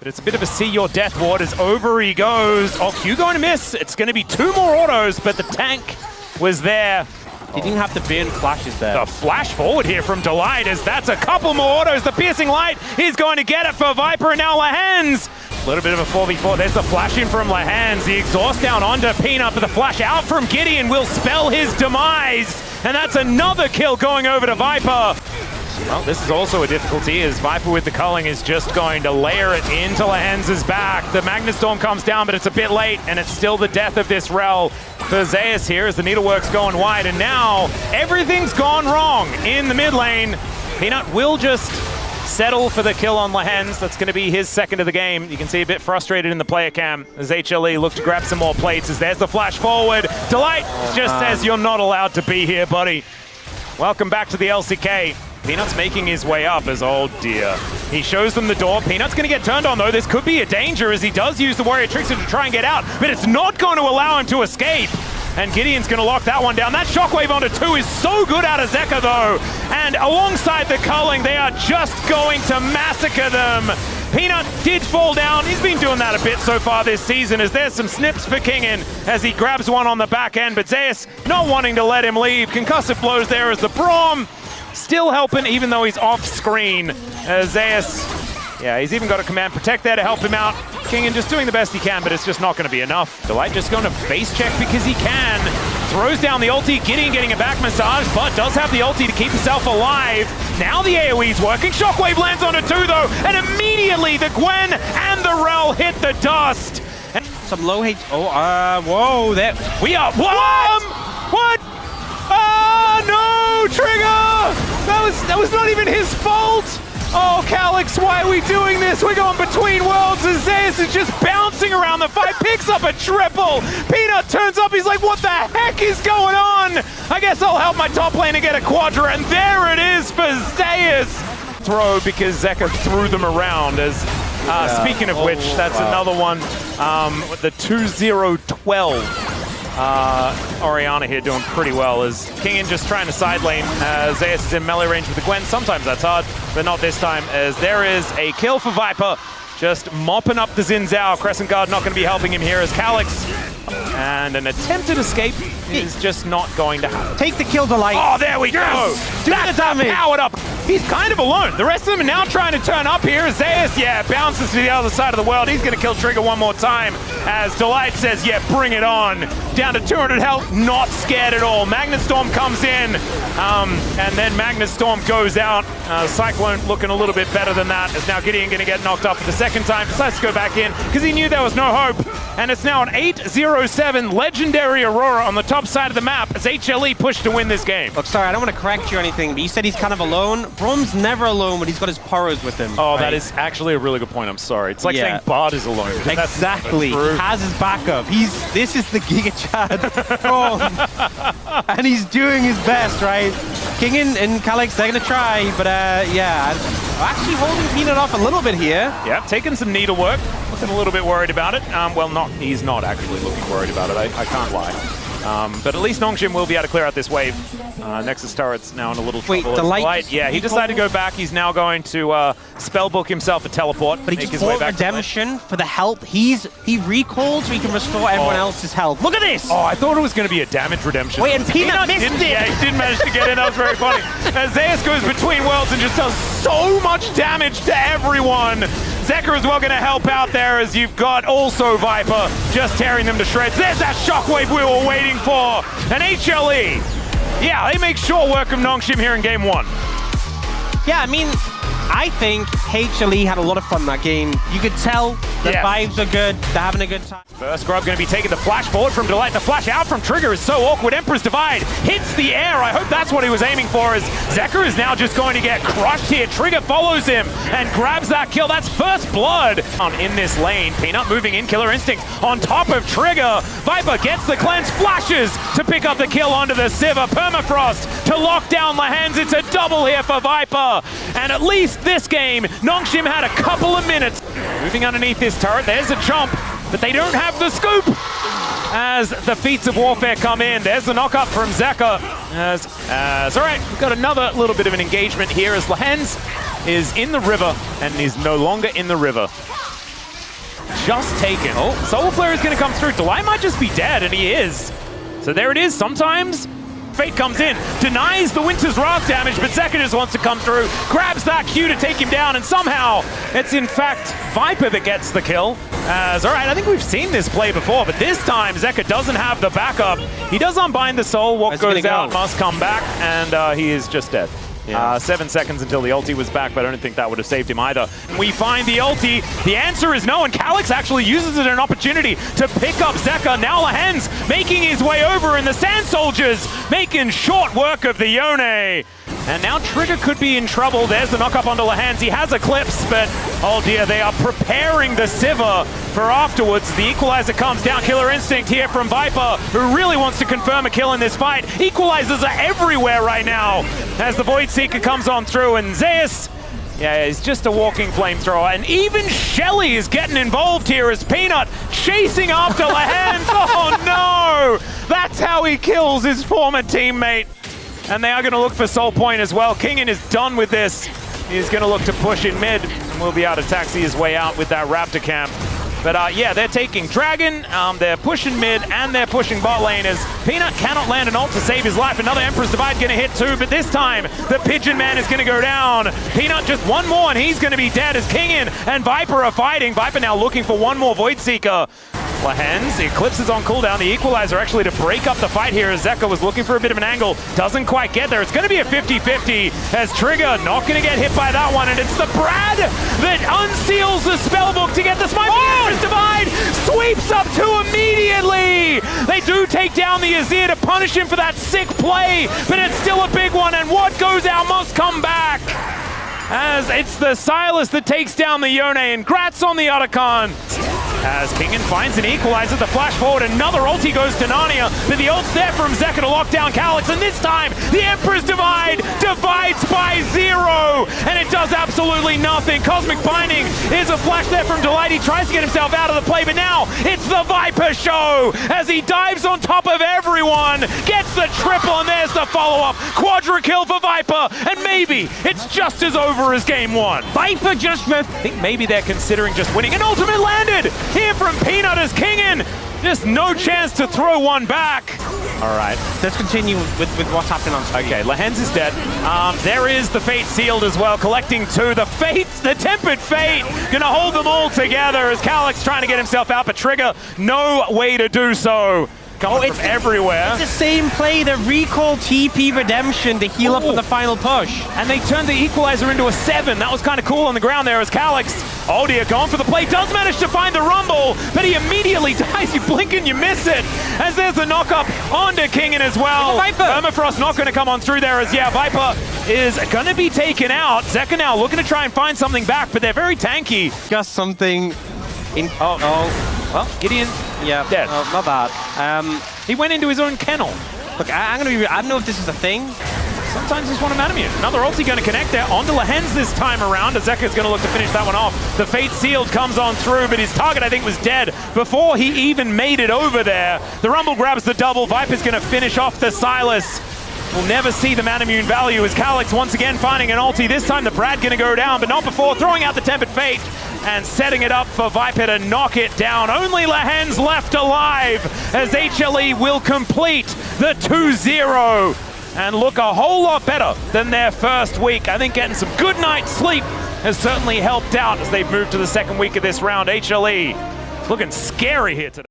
But it's a bit of a see your death ward as over he goes. Oh, Q going to miss. It's going to be 2 more autos, but the tank was there. He didn't have to burn flashes there. The flash forward here from Delight as that's a couple more autos. The piercing light is going to get it for Viper, and now Lahans. A little bit of a 4v4. There's the flash in from Lahans. The exhaust down onto Peanut, but the flash out from Gideon will spell his demise. And that's another kill going over to Viper. Well, this is also a difficulty as Viper with the culling is just going to layer it into Lahans' back. The Magnus Storm comes down, but it's a bit late, and it's still the death of this rel for Zeus here as the needlework's going wide, and now everything's gone wrong in the mid lane. Peanut will just settle for the kill on Lahans. That's going to be his second of the game. You can see a bit frustrated in the player cam as HLE look to grab some more plates as there's the flash forward. Delight just says you're not allowed to be here, buddy. Welcome back to the LCK. Peanut's making his way up as, oh dear. He shows them the door. Peanut's going to get turned on though. This could be a danger as he does use the Warrior Trickster to try and get out, but it's not going to allow him to escape. And Gideon's going to lock that one down. That shockwave onto 2 is so good out of Zeka though. And alongside the culling, they are just going to massacre them. Peanut did fall down. He's been doing that a bit so far this season as there's some snips for Kingin as he grabs one on the back end, but Zeus not wanting to let him leave. Concussive blows there as the Braum still helping even though he's off screen. Zeus, yeah, he's even got a command protect there to help him out. Kingin just doing the best he can, but it's just not going to be enough. Delight just going to face check because he can. Throws down the ulti, Gideon getting a back massage, but does have the ulti to keep himself alive. Now the AoE's working. Shockwave lands onto 2 though, and immediately the Gwen and the Rel hit the dust. And some low H. Oh, whoa, that we are. What? No, Trigger! That was not even his fault! Oh, Calyx, why are we doing this? We're going between worlds and Zeus is just bouncing around the fight, picks up a triple. Peanut turns up, he's like, what the heck is going on? I guess I'll help my top laner get a quadra, and there it is for Zeus. Throw because Zeka threw them around as, speaking of which, that's another one. The 2-0-12. Orianna here doing pretty well as Kingin just trying to side lane. Zeus is in melee range with the Gwen. Sometimes that's hard, but not this time as there is a kill for Viper. Just mopping up the Xin Zhao. Crescent Guard not going to be helping him here as Calyx. And an attempted escape is just not going to happen. Take the kill, Delight. Oh, there we go. That's powered up. He's kind of alone. The rest of them are now trying to turn up here. Zeus, yeah, bounces to the other side of the world. He's going to kill Trigger one more time as Delight says, yeah, bring it on. Down to 200 health, not scared at all. Magnus Storm comes in, and then Magnus Storm goes out. Cyclone looking a little bit better than that. As now Gideon going to get knocked off for the second time. Decides to go back in because he knew there was no hope. And it's now an 8-0-7 legendary Aurora on the top side of the map as HLE pushed to win this game. Look, sorry, I don't want to correct you or anything, but you said he's kind of alone. Brom's never alone, but he's got his Poros with him. Oh, right? That is actually a really good point. I'm sorry. It's like saying Bard is alone. Exactly. He has his backup. This is the Giga Chad Brom. And he's doing his best, right? Kingin and Calyx, they're going to try, but yeah. Actually holding Peanut off a little bit here. Yeah, taking some needlework. Looking a little bit worried about it. Well, he's not actually looking worried about it. I can't lie. But at least Nongshim will be able to clear out this wave. Nexus turret's now in a little trouble. Wait, Delight? Yeah, he decided to go back. He's now going to spellbook himself a teleport. But he just bought redemption for the health. He recalls so he can restore everyone else's health. Look at this! Oh, I thought it was going to be a damage redemption. Wait, and Peanut missed it! Yeah, he didn't manage to get in. That was very funny. As Zeus goes between worlds and just does so much damage to everyone. Zeka as well going to help out there as you've got also Viper just tearing them to shreds. There's that shockwave we were waiting for. And HLE, yeah, they make short work of Nongshim here in game 1. Yeah, I mean, I think HLE had a lot of fun that game. You could tell the vibes are good, they're having a good time. First Grub going to be taking the flash forward from Delight. The flash out from Trigger is so awkward. Emperor's Divide hits the air. I hope that's what he was aiming for as Zeka is now just going to get crushed here. Trigger follows him and grabs that kill. That's first blood in this lane. Peanut moving in, Killer Instinct on top of Trigger. Viper gets the cleanse, flashes to pick up the kill onto the Sivir. Permafrost to lock down Lahans. It's a double here for Viper. And at least this game, Nongshim had a couple of minutes. Moving underneath this turret, there's a chomp, but they don't have the scoop. As the feats of warfare come in, there's the knock up from Zeka. All right, we've got another little bit of an engagement here as Lahans is in the river and is no longer in the river. just taken. Oh, Solar Flare is going to come through. Delight might just be dead, and he is. So there it is. Sometimes Fate comes in, denies the Winter's Wrath damage, but Zeka just wants to come through, grabs that Q to take him down, and somehow it's in fact Viper that gets the kill. As, all right, I think we've seen this play before, but this time Zeka doesn't have the backup. He does unbind the soul. What goes out must come back, and he is just dead. Yeah. 7 seconds until the ulti was back, but I don't think that would have saved him either. We find the ulti. The answer is no, and Calyx actually uses it as an opportunity to pick up Zeka. Now Lahen's making his way over, and the Sand Soldiers making short work of the Yone. And now Trigger could be in trouble. There's the knock-up onto Lahen's. He has Eclipse, but oh dear, they are preparing the Sivir for afterwards. The Equalizer comes down. Killer Instinct here from Viper, who really wants to confirm a kill in this fight. Equalizers are everywhere right now as the Void Seeker comes on through, and Zeus, yeah, he's just a walking flamethrower. And even Shelly is getting involved here as Peanut chasing after Lahen's. Oh no! That's how he kills his former teammate. And they are going to look for Soul Point as well. Kingen is done with this. He's going to look to push in mid, and will be able to taxi his way out with that Raptor camp. But yeah, they're taking Dragon, they're pushing mid, and they're pushing bot lane as Peanut cannot land an ult to save his life. Another Emperor's Divide going to hit too, but this time the Pigeon Man is going to go down. Peanut just one more, and he's going to be dead as Kingen and Viper are fighting. Viper now looking for one more Void Seeker. Lahen's, Eclipse is on cooldown. The Equalizer actually to break up the fight here as Zeka was looking for a bit of an angle. Doesn't quite get there. It's going to be a 50-50 as Trigger not going to get hit by that one. And it's the Brad that unseals the spellbook to get the Smite. Emperor's Divide sweeps up 2 immediately. They do take down the Azir to punish him for that sick play, but it's still a big one. And what goes out must come back. As it's the Silas that takes down the Yone, and Grats on the Otacon. As Kingen finds an Equalizer, the flash forward, another ulti goes to Narnia, but the ult's there from Zeka to lock down Calyx, and this time the Emperor's Divide divides by 0, and it does absolutely nothing. Cosmic Binding is a flash there from Delight. He tries to get himself out of the play, but now it's the Viper show as he dives on top of everyone, gets the triple, and there's the follow-up. Quadra kill for Viper, and maybe it's just as over as game 1. Viper just missed. I think maybe they're considering just winning. An ultimate landed! Here from Peanut as Kingen, just no chance to throw one back. All right. Let's continue with what's happening on screen. Okay, Lahen's is dead. There is the Fate sealed as well, collecting 2. The Fate, the Tempered Fate, gonna hold them all together as Calyx trying to get himself out, but Trigger, no way to do so. Coming from everywhere. It's the same play, the recall TP Redemption to heal up on the final push. And they turned the Equalizer into a 7. That was kind of cool on the ground there as Calyx, oh dear, going for the play, does manage to find the Rumble, but he immediately dies. You blink and you miss it. As there's the knock-up onto Kingen as well. Permafrost not going to come on through there as, yeah, Viper is going to be taken out. Zeka now looking to try and find something back, but they're very tanky. Just something in... Well, Gideon, yeah, dead. Not bad. He went into his own kennel. Look, I'm gonna be. I don't know if this is a thing. Sometimes he's one of Manamune. Another ulti going to connect there onto Lahen's this time around. Zeka's going to look to finish that one off. The Fate Sealed comes on through, but his target, I think, was dead before he even made it over there. The Rumble grabs the double. Viper's going to finish off the Silas. We'll never see the Manamune value as Calyx once again finding an ulti. This time the Brad going to go down, but not before throwing out the Tempered Fate and setting it up for Viper to knock it down. Only Lahen's left alive as HLE will complete the 2-0 and look a whole lot better than their first week. I think getting some good night's sleep has certainly helped out as they've moved to the second week of this round. HLE looking scary here today.